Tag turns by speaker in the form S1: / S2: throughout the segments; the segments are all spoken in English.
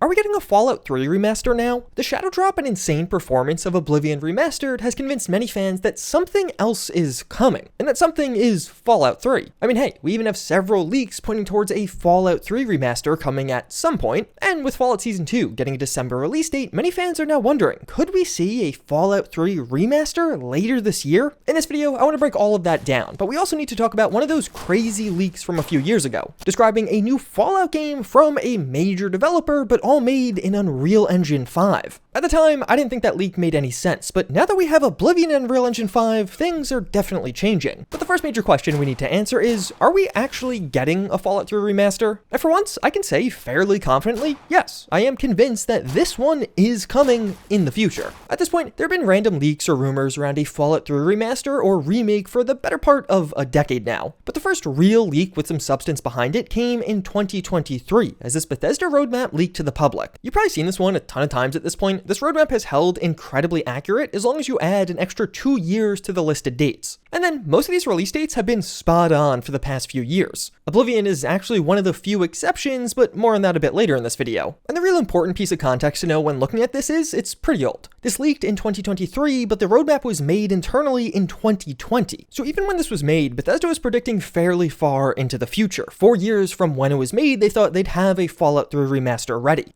S1: Are we getting a Fallout 3 remaster now? The shadow drop and insane performance of Oblivion Remastered has convinced many fans that something else is coming, and that something is Fallout 3. I mean, hey, we even have several leaks pointing towards a Fallout 3 remaster coming at some point, and with Fallout Season 2 getting a December release date, many fans are now wondering, could we see a Fallout 3 remaster later this year? In this video, I want to break all of that down, but we also need to talk about one of those crazy leaks from a few years ago, describing a new Fallout game from a major developer, but all made in Unreal Engine 5. At the time, I didn't think that leak made any sense, but now that we have Oblivion and Unreal Engine 5, things are definitely changing. But the first major question we need to answer is, are we actually getting a Fallout 3 remaster? And for once, I can say fairly confidently, yes, I am convinced that this one is coming in the future. At this point, there have been random leaks or rumors around a Fallout 3 remaster or remake for the better part of a decade now. But the first real leak with some substance behind it came in 2023, as this Bethesda roadmap leaked to the public. You've probably seen this one a ton of times at this point. This roadmap has held incredibly accurate as long as you add an extra 2 years to the listed dates. And then most of these release dates have been spot on for the past few years. Oblivion is actually one of the few exceptions, but more on that a bit later in this video. And the real important piece of context to know when looking at this is, it's pretty old. This leaked in 2023, but the roadmap was made internally in 2020. So even when this was made, Bethesda was predicting fairly far into the future. 4 years from when it was made, they thought they'd have a Fallout 3 remaster ready,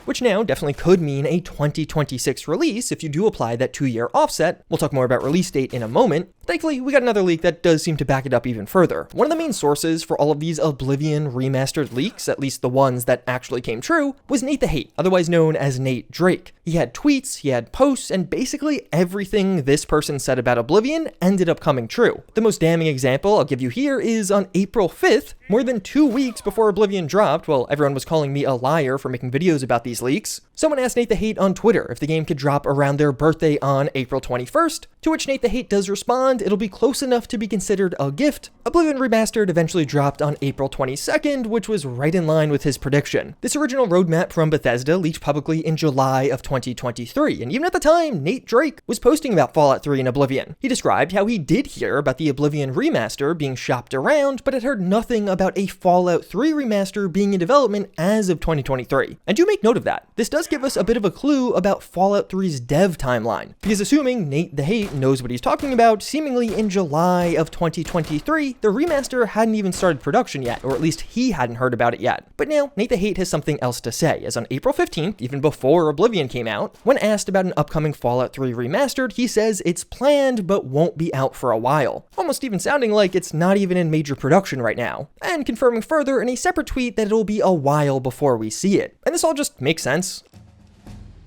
S1: which now definitely could mean a 2026 release if you do apply that 2-year offset. We'll talk more about release date in a moment. Thankfully, we got another leak that does seem to back it up even further. One of the main sources for all of these Oblivion Remastered leaks, at least the ones that actually came true, was NateTheHate, otherwise known as Nate Drake. He had tweets, he had posts, and basically everything this person said about Oblivion ended up coming true. The most damning example I'll give you here is on April 5th, more than 2 weeks before Oblivion dropped, while everyone was calling me a liar for making videos about these leaks, someone asked NateTheHate on Twitter if the game could drop around their birthday on April 21st, to which NateTheHate does respond, it'll be close enough to be considered a gift. Oblivion Remastered eventually dropped on April 22nd, which was right in line with his prediction. This original roadmap from Bethesda leaked publicly in July of 2023, and even at the time, Nate Drake was posting about Fallout 3 and Oblivion. He described how he did hear about the Oblivion Remaster being shopped around, but had heard nothing about a Fallout 3 remaster being in development as of 2023. And do make note of that. This does give us a bit of a clue about Fallout 3's dev timeline, because assuming NateTheHate knows what he's talking about, seemingly in July of 2023, the remaster hadn't even started production yet, or at least he hadn't heard about it yet. But now, NateTheHate has something else to say, as on April 15th, even before Oblivion came out, when asked about an upcoming Fallout 3 Remastered, he says it's planned but won't be out for a while, almost even sounding like it's not even in major production right now, and confirming further in a separate tweet that it'll be a while before we see it. And this all just makes sense.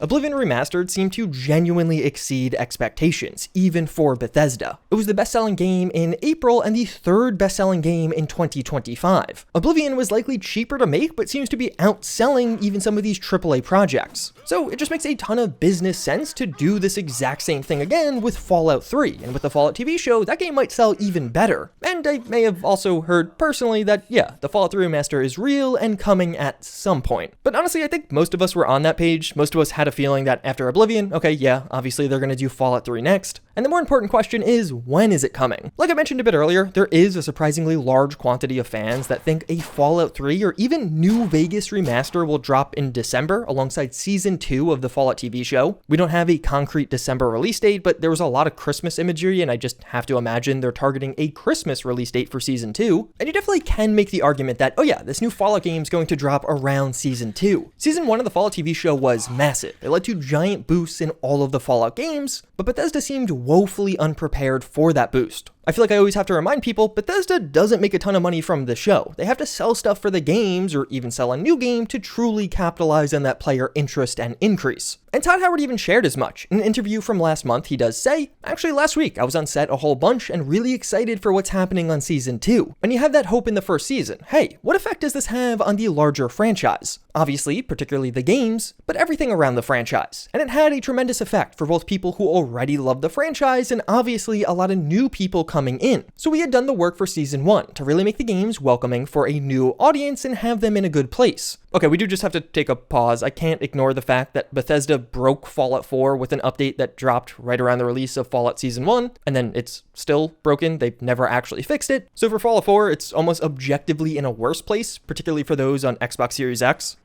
S1: Oblivion Remastered seemed to genuinely exceed expectations, even for Bethesda. It was the best-selling game in April and the third best-selling game in 2025. Oblivion was likely cheaper to make, but seems to be outselling even some of these AAA projects. So it just makes a ton of business sense to do this exact same thing again with Fallout 3, and with the Fallout TV show, that game might sell even better. And I may have also heard personally that, yeah, the Fallout 3 remaster is real and coming at some point. But honestly, I think most of us were on that page. Most of us had a feeling that after Oblivion, okay, yeah, obviously they're gonna do Fallout 3 next. And the more important question is, when is it coming? Like I mentioned a bit earlier, there is a surprisingly large quantity of fans that think a Fallout 3 or even New Vegas remaster will drop in December alongside Season 2 of the Fallout TV show. We don't have a concrete December release date, but there was a lot of Christmas imagery, and I just have to imagine they're targeting a Christmas release date for Season 2. And you definitely can make the argument that, oh yeah, this new Fallout game is going to drop around Season 2. Season 1 of the Fallout TV show was massive. It led to giant boosts in all of the Fallout games, but Bethesda seemed woefully unprepared for that boost. I feel like I always have to remind people, Bethesda doesn't make a ton of money from the show. They have to sell stuff for the games, or even sell a new game to truly capitalize on that player interest and increase. And Todd Howard even shared as much. In an interview from last month, he does say, actually last week I was on set a whole bunch and really excited for what's happening on Season 2. And you have that hope in the first season. Hey, what effect does this have on the larger franchise? Obviously, particularly the games, but everything around the franchise. And it had a tremendous effect for both people who already love the franchise and obviously a lot of new people coming in. So we had done the work for Season 1 to really make the games welcoming for a new audience and have them in a good place. Okay, we do just have to take a pause. I can't ignore the fact that Bethesda broke Fallout 4 with an update that dropped right around the release of Fallout Season 1, and then it's still broken. They've never actually fixed it. So for Fallout 4, it's almost objectively in a worse place, particularly for those on Xbox Series X.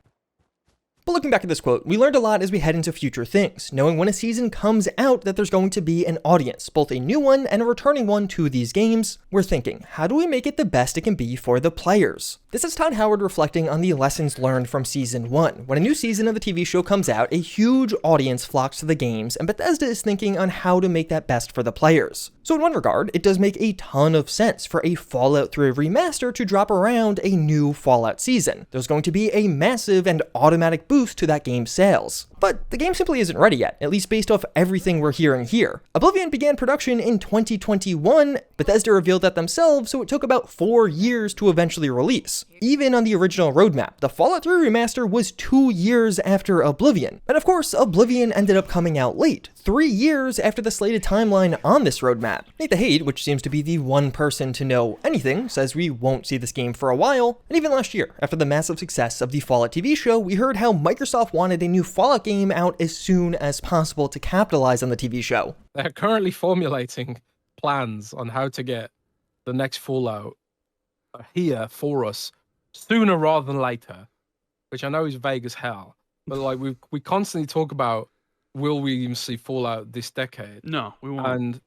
S1: But looking back at this quote, we learned a lot as we head into future things, knowing when a season comes out that there's going to be an audience, both a new one and a returning one to these games. We're thinking, how do we make it the best it can be for the players? This is Todd Howard reflecting on the lessons learned from Season 1. When a new season of the TV show comes out, a huge audience flocks to the games, and Bethesda is thinking on how to make that best for the players. So in one regard, it does make a ton of sense for a Fallout 3 remaster to drop around a new Fallout season. There's going to be a massive and automatic boost to that game's sales. But the game simply isn't ready yet, at least based off everything we're hearing here. Oblivion began production in 2021, Bethesda revealed that themselves, so it took about 4 years to eventually release. Even on the original roadmap, the Fallout 3 remaster was 2 years after Oblivion. And of course, Oblivion ended up coming out late, 3 years after the slated timeline on this roadmap. NateTheHate, which seems to be the one person to know anything, says we won't see this game for a while. And even last year, after the massive success of the Fallout TV show, we heard how Microsoft wanted a new Fallout game out as soon as possible to capitalize on the TV show.
S2: They're currently formulating plans on how to get the next Fallout here for us sooner rather than later, which I know is vague as hell. But like we constantly talk about, will we even see Fallout this decade?
S3: No, we won't.
S2: And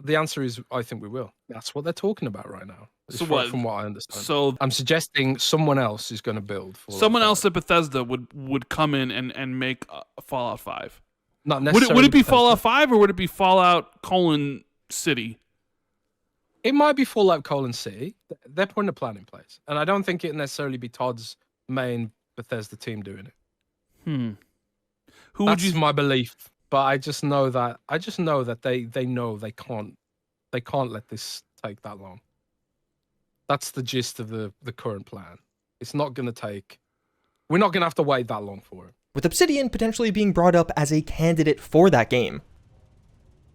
S2: the answer is, I think we will. That's what they're talking about right now.
S3: So what?
S2: From what I understand.
S3: So
S2: I'm suggesting someone else is going to build.
S3: Someone else at Bethesda would come in and make Fallout 5.
S2: Not necessarily.
S3: Would it be
S2: Bethesda.
S3: Fallout 5 or would it be Fallout: City?
S2: It might be Fallout: City. They're putting a plan in place, and I don't think it necessarily be Todd's main Bethesda team doing it.
S3: Who
S2: That's
S3: would you?
S2: my belief, but I just know that they know they can't let this take that long. That's the gist of the current plan. It's not going to take. We're not going to have to wait that long for it.
S1: With Obsidian potentially being brought up as a candidate for that game.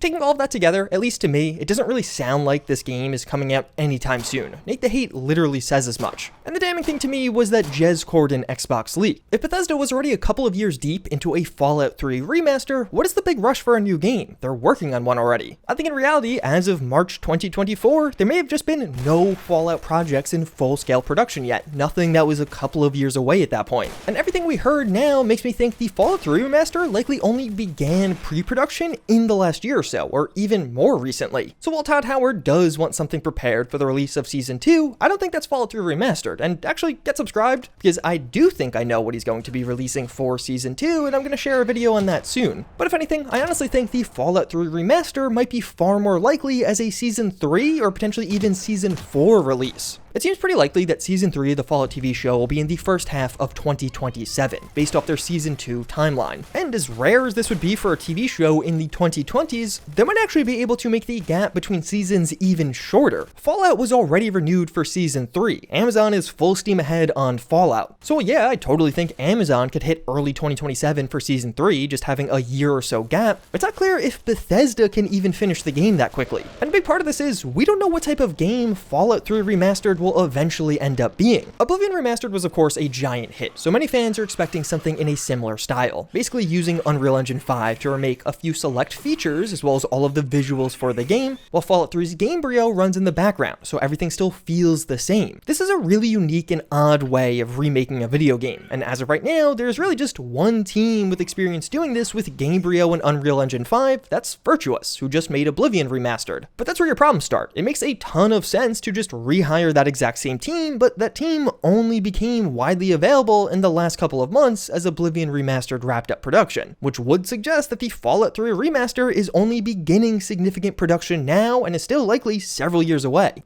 S1: Taking all of that together, at least to me, it doesn't really sound like this game is coming out anytime soon. NateTheHate literally says as much. And the damning thing to me was that Jez Corden Xbox leak. If Bethesda was already a couple of years deep into a Fallout 3 remaster, what is the big rush for a new game? They're working on one already. I think in reality, as of March 2024, there may have just been no Fallout projects in full-scale production yet, nothing that was a couple of years away at that point. And everything we heard now makes me think the Fallout 3 remaster likely only began pre-production in the last year or so, or even more recently. So while Todd Howard does want something prepared for the release of Season 2, I don't think that's Fallout 3 Remastered, and actually get subscribed, because I do think I know what he's going to be releasing for Season 2, and I'm going to share a video on that soon. But if anything, I honestly think the Fallout 3 Remaster might be far more likely as a Season 3 or potentially even Season 4 release. It seems pretty likely that Season 3 of the Fallout TV show will be in the first half of 2027, based off their Season 2 timeline. And as rare as this would be for a TV show in the 2020s, they might actually be able to make the gap between seasons even shorter. Fallout was already renewed for Season 3. Amazon is full steam ahead on Fallout. So yeah, I totally think Amazon could hit early 2027 for Season 3, just having a year or so gap. It's not clear if Bethesda can even finish the game that quickly. And a big part of this is, we don't know what type of game Fallout 3 Remastered will eventually end up being. Oblivion Remastered was of course a giant hit, so many fans are expecting something in a similar style, basically using Unreal Engine 5 to remake a few select features as well as all of the visuals for the game, while Fallout 3's Gamebryo runs in the background, so everything still feels the same. This is a really unique and odd way of remaking a video game, and as of right now, there's really just one team with experience doing this with Gamebryo and Unreal Engine 5, that's Virtuous, who just made Oblivion Remastered. But that's where your problems start. It makes a ton of sense to just rehire that exact same team, but that team only became widely available in the last couple of months as Oblivion Remastered wrapped up production, which would suggest that the Fallout 3 Remaster is only beginning significant production now and is still likely several years away.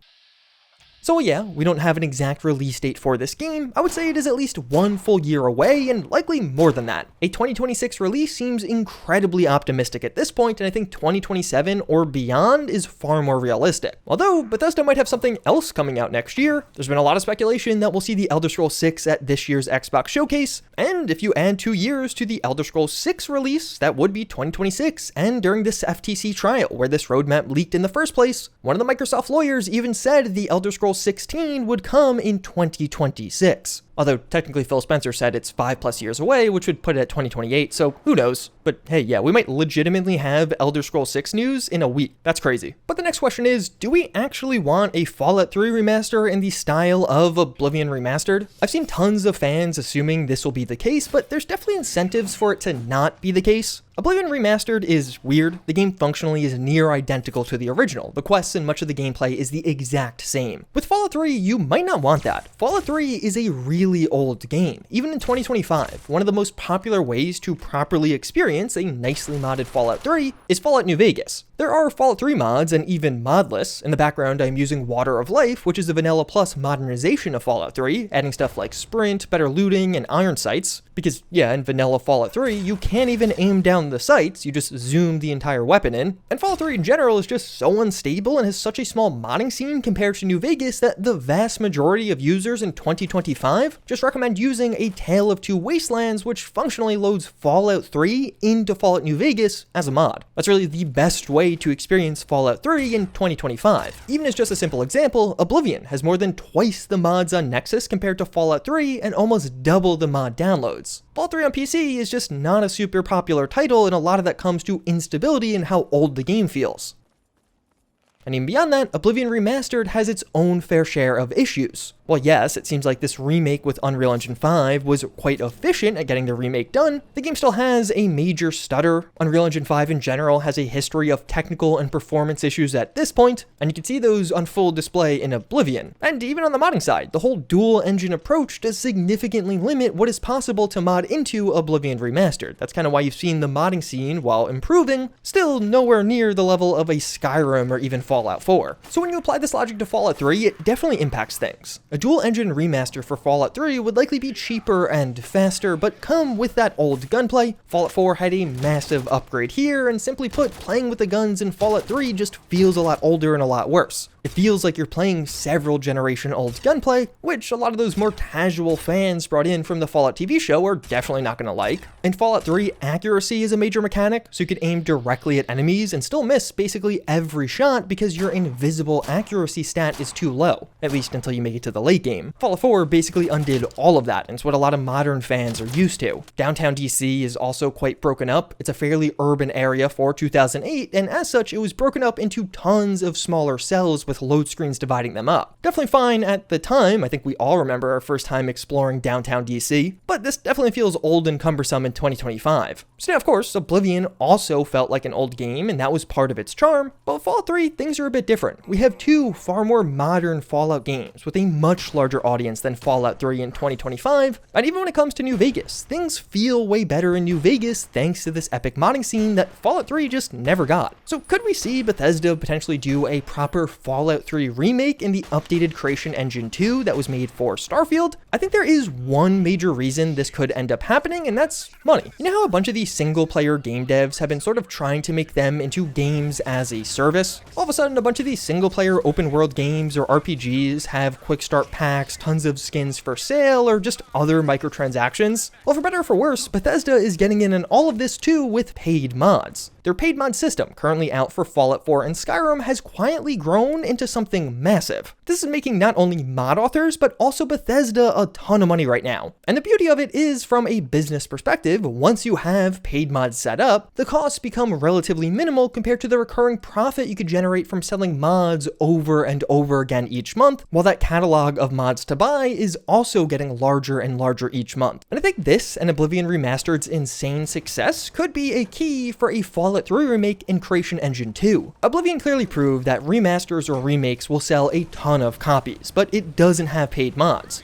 S1: So yeah, we don't have an exact release date for this game. I would say it is at least 1 full year away, and likely more than that. A 2026 release seems incredibly optimistic at this point, and I think 2027 or beyond is far more realistic. Although, Bethesda might have something else coming out next year. There's been a lot of speculation that we'll see the Elder Scrolls 6 at this year's Xbox Showcase, and if you add 2 years to the Elder Scrolls 6 release, that would be 2026, and during this FTC trial where this roadmap leaked in the first place, one of the Microsoft lawyers even said the Elder Scrolls 16 would come in 2026. Although technically Phil Spencer said it's 5+ years away, which would put it at 2028, so who knows? But hey, yeah, we might legitimately have Elder Scrolls 6 news in a week. That's crazy. But the next question is, do we actually want a Fallout 3 remaster in the style of Oblivion Remastered? I've seen tons of fans assuming this will be the case, but there's definitely incentives for it to not be the case. Oblivion Remastered is weird. The game functionally is near identical to the original. The quests and much of the gameplay is the exact same. With Fallout 3, you might not want that. Fallout 3 is a really old game. Even in 2025, one of the most popular ways to properly experience a nicely modded Fallout 3 is Fallout New Vegas. There are Fallout 3 mods and even modless. In the background, I'm using Water of Life, which is a Vanilla Plus modernization of Fallout 3, adding stuff like sprint, better looting, and iron sights. Because yeah, in Vanilla Fallout 3, you can't even aim down the sights, you just zoom the entire weapon in. And Fallout 3 in general is just so unstable and has such a small modding scene compared to New Vegas that the vast majority of users in 2025 just recommend using a Tale of Two Wastelands, which functionally loads Fallout 3 into Fallout New Vegas as a mod. That's really the best way to experience Fallout 3 in 2025. Even as just a simple example, Oblivion has more than twice the mods on Nexus compared to Fallout 3 and almost double the mod downloads. Fallout 3 on PC is just not a super popular title, and a lot of that comes to instability and how old the game feels. And even beyond that, Oblivion Remastered has its own fair share of issues. While yes, it seems like this remake with Unreal Engine 5 was quite efficient at getting the remake done, the game still has a major stutter. Unreal Engine 5 in general has a history of technical and performance issues at this point, and you can see those on full display in Oblivion. And even on the modding side, the whole dual engine approach does significantly limit what is possible to mod into Oblivion Remastered. That's kind of why you've seen the modding scene, while improving, still nowhere near the level of a Skyrim or even Fallout 4. So when you apply this logic to Fallout 3, it definitely impacts things. A dual engine remaster for Fallout 3 would likely be cheaper and faster, but come with that old gunplay. Fallout 4 had a massive upgrade here, and simply put, playing with the guns in Fallout 3 just feels a lot older and a lot worse. It feels like you're playing several generation old gunplay, which a lot of those more casual fans brought in from the Fallout TV show are definitely not going to like. In Fallout 3, accuracy is a major mechanic, so you could aim directly at enemies and still miss basically every shot because your invisible accuracy stat is too low, at least until you make it to the late game. Fallout 4 basically undid all of that, and it's what a lot of modern fans are used to. Downtown DC is also quite broken up. It's a fairly urban area for 2008, and as such, it was broken up into tons of smaller cells with load screens dividing them up. Definitely fine at the time. I think we all remember our first time exploring downtown DC, but this definitely feels old and cumbersome in 2025. So now, of course, Oblivion also felt like an old game, and that was part of its charm, but with Fallout 3, things are a bit different. We have two far more modern Fallout games with a much larger audience than Fallout 3 in 2025, and even when it comes to New Vegas, things feel way better in New Vegas thanks to this epic modding scene that Fallout 3 just never got. So could we see Bethesda potentially do a proper Fallout 3 remake in the updated Creation Engine 2 that was made for Starfield? I think there is one major reason this could end up happening, and that's money. You know how a bunch of these single-player game devs have been sort of trying to make them into games as a service? All of a sudden, a bunch of these single-player open-world games or RPGs have quick start packs, tons of skins for sale, or just other microtransactions. Well, for better or for worse, Bethesda is getting in on all of this too with paid mods. Their paid mod system, currently out for Fallout 4 and Skyrim, has quietly grown into something massive. This is making not only mod authors, but also Bethesda a ton of money right now. And the beauty of it is, from a business perspective, once you have paid mods set up, the costs become relatively minimal compared to the recurring profit you could generate from selling mods over and over again each month, while that catalog of mods to buy is also getting larger and larger each month. And I think this and Oblivion Remastered's insane success could be a key for a Fallout 3 remake in Creation Engine 2. Oblivion clearly proved that remasters or remakes will sell a ton of copies, but it doesn't have paid mods.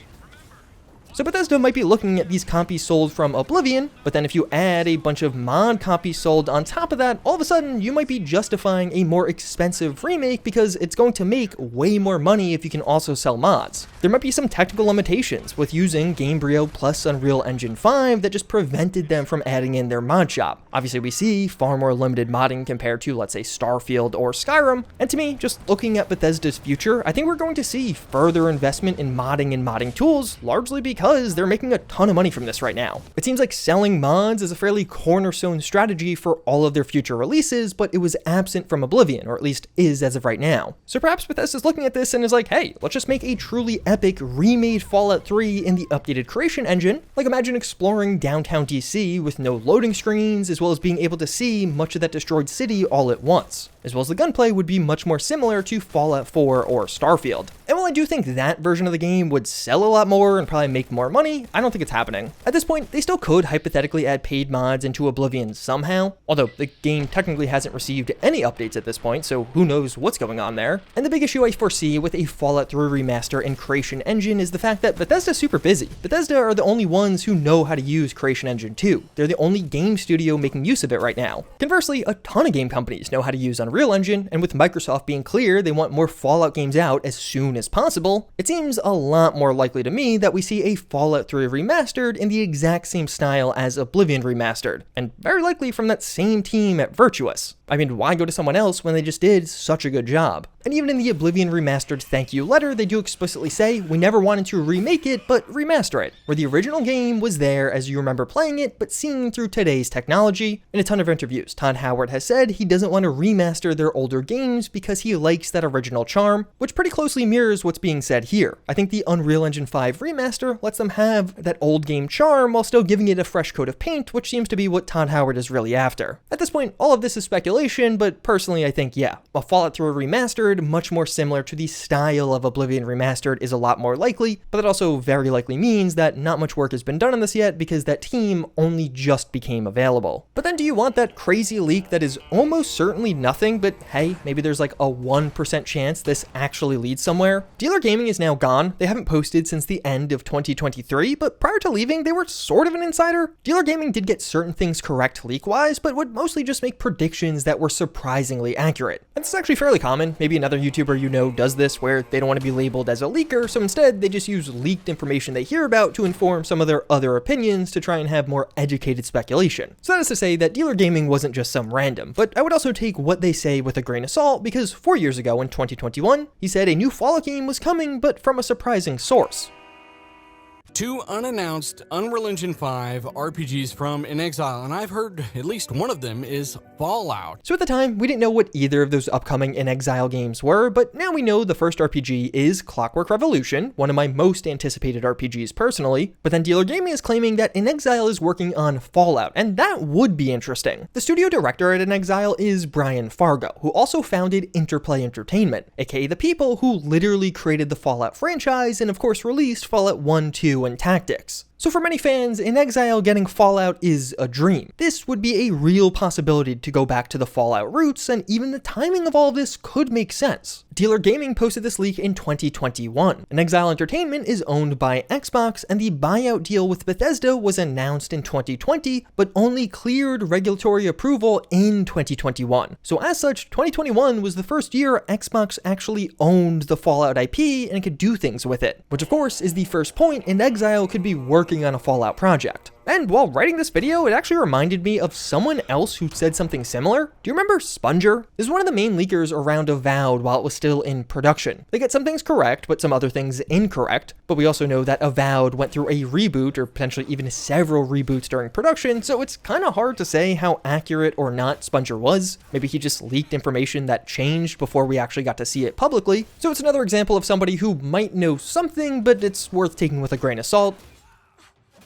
S1: So Bethesda might be looking at these copies sold from Oblivion, but then if you add a bunch of mod copies sold on top of that, all of a sudden you might be justifying a more expensive remake because it's going to make way more money if you can also sell mods. There might be some technical limitations with using Gamebryo plus Unreal Engine 5 that just prevented them from adding in their mod shop. Obviously we see far more limited modding compared to, let's say, Starfield or Skyrim, and to me, just looking at Bethesda's future, I think we're going to see further investment in modding and modding tools, largely because because they're making a ton of money from this right now. It seems like selling mods is a fairly cornerstone strategy for all of their future releases, but it was absent from Oblivion, or at least is as of right now. So perhaps Bethesda's looking at this and is like, hey, let's just make a truly epic remade Fallout 3 in the updated creation engine. Like, imagine exploring downtown DC with no loading screens, as well as being able to see much of that destroyed city all at once, as well as the gunplay would be much more similar to Fallout 4 or Starfield. And while I do think that version of the game would sell a lot more and probably make more money, I don't think it's happening. At this point, they still could hypothetically add paid mods into Oblivion somehow, although the game technically hasn't received any updates at this point, so who knows what's going on there. And the big issue I foresee with a Fallout 3 remaster and creation engine is the fact that Bethesda's super busy. Bethesda are the only ones who know how to use Creation Engine 2. They're the only game studio making use of it right now. Conversely, a ton of game companies know how to use Unreal Engine, and with Microsoft being clear they want more Fallout games out as soon as possible, it seems a lot more likely to me that we see a Fallout 3 remastered in the exact same style as Oblivion remastered, and very likely from that same team at Virtuous. I mean, why go to someone else when they just did such a good job? And even in the Oblivion Remastered thank you letter, they do explicitly say, we never wanted to remake it, but remaster it, where the original game was there as you remember playing it, but seen through today's technology. In a ton of interviews, Todd Howard has said he doesn't want to remaster their older games because he likes that original charm, which pretty closely mirrors what's being said here. I think the Unreal Engine 5 remaster lets them have that old game charm while still giving it a fresh coat of paint, which seems to be what Todd Howard is really after. At this point, all of this is speculation, but personally I think, yeah, a Fallout 3 remastered, much more similar to the style of Oblivion remastered, is a lot more likely, but that also very likely means that not much work has been done on this yet because that team only just became available. But then do you want that crazy leak that is almost certainly nothing, but hey, maybe there's like a 1% chance this actually leads somewhere? Dealer Gaming is now gone. They haven't posted since the end of 2023, but prior to leaving, they were sort of an insider. Dealer Gaming did get certain things correct leak-wise, but would mostly just make predictions that were surprisingly accurate. And this is actually fairly common. Maybe another YouTuber you know does this where they don't want to be labeled as a leaker, so instead they just use leaked information they hear about to inform some of their other opinions to try and have more educated speculation. So that is to say that Dealer Gaming wasn't just some random, but I would also take what they say with a grain of salt because 4 years ago in 2021, he said a new Fallout game was coming, but from a surprising source.
S4: 2 unannounced Unreal Engine 5 RPGs from In Exile, and I've heard at least one of them is Fallout.
S1: So at the time, we didn't know what either of those upcoming In Exile games were, but now we know the first RPG is Clockwork Revolution, one of my most anticipated RPGs personally, but then Dealer Gaming is claiming that In Exile is working on Fallout, and that would be interesting. The studio director at In Exile is Brian Fargo, who also founded Interplay Entertainment, aka the people who literally created the Fallout franchise and of course released Fallout 1, 2, and Tactics. So for many fans, In Exile getting Fallout is a dream. This would be a real possibility to go back to the Fallout roots, and even the timing of all of this could make sense. Dealer Gaming posted this leak in 2021. In Exile Entertainment is owned by Xbox, and the buyout deal with Bethesda was announced in 2020, but only cleared regulatory approval in 2021. So as such, 2021 was the first year Xbox actually owned the Fallout IP and could do things with it, which of course is the first point In Exile could be working on a Fallout project. And while writing this video, it actually reminded me of someone else who said something similar. Do you remember Sponger? This is one of the main leakers around Avowed while it was still in production. They get some things correct, but some other things incorrect. But we also know that Avowed went through a reboot, or potentially even several reboots during production, so it's kind of hard to say how accurate or not Sponger was. Maybe he just leaked information that changed before we actually got to see it publicly. So it's another example of somebody who might know something, but it's worth taking with a grain of salt.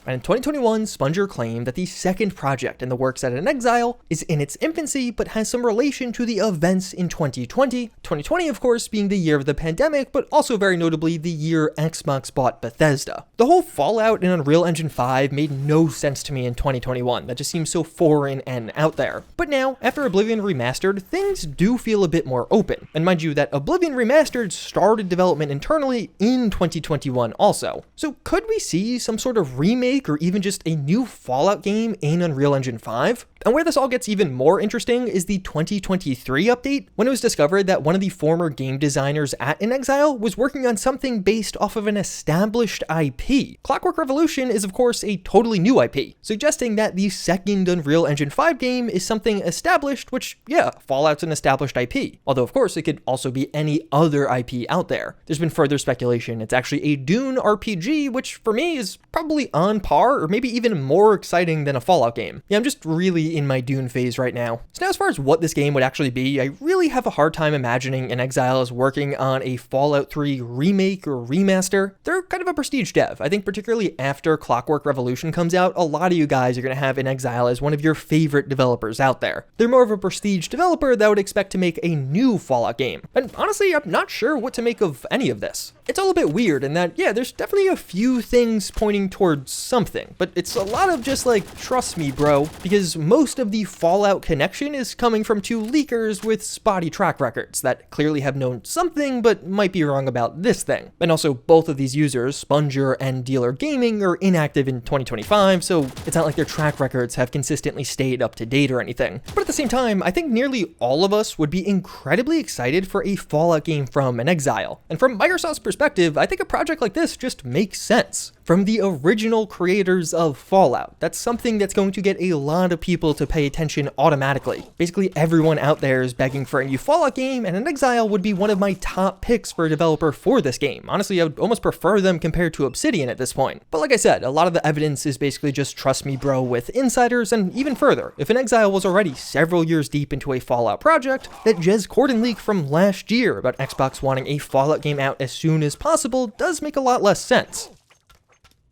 S1: And in 2021, Sponger claimed that the second project in the works at In Exile is in its infancy, but has some relation to the events in 2020. 2020, of course, being the year of the pandemic, but also very notably the year Xbox bought Bethesda. The whole Fallout in Unreal Engine 5 made no sense to me in 2021. That just seems so foreign and out there. But now, after Oblivion Remastered, things do feel a bit more open. And mind you that Oblivion Remastered started development internally in 2021 also. So could we see some sort of remake remake or even just a new Fallout game in Unreal Engine 5. And where this all gets even more interesting is the 2023 update, when it was discovered that one of the former game designers at inXile was working on something based off of an established IP. Clockwork Revolution is of course a totally new IP, suggesting that the second Unreal Engine 5 game is something established, which, yeah, Fallout's an established IP. Although of course it could also be any other IP out there. There's been further speculation it's actually a Dune RPG, which for me is probably on par or maybe even more exciting than a Fallout game. Yeah, I'm just really in my Dune phase right now. So now as far as what this game would actually be, I really have a hard time imagining inXile is working on a Fallout 3 remake or remaster. They're kind of a prestige dev. I think particularly after Clockwork Revolution comes out, a lot of you guys are going to have inXile as one of your favorite developers out there. They're more of a prestige developer that would expect to make a new Fallout game. And honestly, I'm not sure what to make of any of this. It's all a bit weird in that, yeah, there's definitely a few things pointing towards something, but it's a lot of just like, trust me, bro, because most of the Fallout connection is coming from two leakers with spotty track records that clearly have known something, but might be wrong about this thing. And also, both of these users, Sponger and Dealer Gaming, are inactive in 2025, so it's not like their track records have consistently stayed up to date or anything. But at the same time, I think nearly all of us would be incredibly excited for a Fallout game from inXile. And from Microsoft's perspective, I think a project like this just makes sense. From the original creators of Fallout, that's something that's going to get a lot of people to pay attention automatically. Basically everyone out there is begging for a new Fallout game, and inXile would be one of my top picks for a developer for this game. Honestly, I would almost prefer them compared to Obsidian at this point. But like I said, a lot of the evidence is basically just trust me bro with insiders, and even further, if inXile was already several years deep into a Fallout project, that Jez Corden leak from last year about Xbox wanting a Fallout game out as soon as possible does make a lot less sense.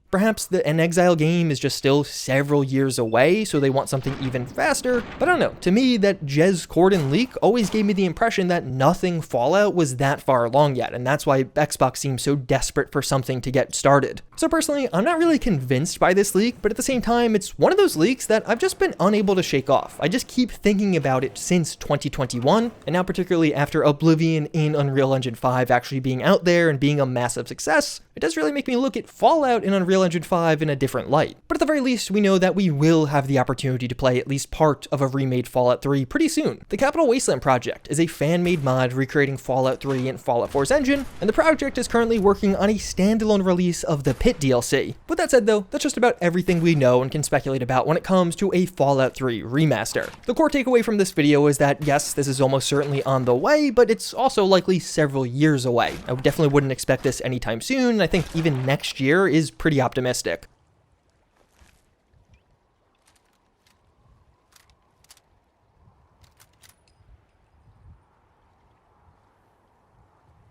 S1: Perhaps the inXile game is just still several years away, so they want something even faster, but I don't know. To me, that Jez Corden leak always gave me the impression that nothing Fallout was that far along yet, and that's why Xbox seems so desperate for something to get started. So personally, I'm not really convinced by this leak, but at the same time, it's one of those leaks that I've just been unable to shake off. I just keep thinking about it since 2021, and now particularly after Oblivion in Unreal Engine 5 actually being out there and being a massive success, it does really make me look at Fallout in Unreal Engine 5 in a different light. But at the very least, we know that we will have the opportunity to play at least part of a remade Fallout 3 pretty soon. The Capital Wasteland project is a fan-made mod recreating Fallout 3 and Fallout 4's engine, and the project is currently working on a standalone release of the Pit DLC. With that said though, that's just about everything we know and can speculate about when it comes to a Fallout 3 remaster. The core takeaway from this video is that yes, this is almost certainly on the way, but it's also likely several years away. I definitely wouldn't expect this anytime soon, and I think even next year is pretty optimistic.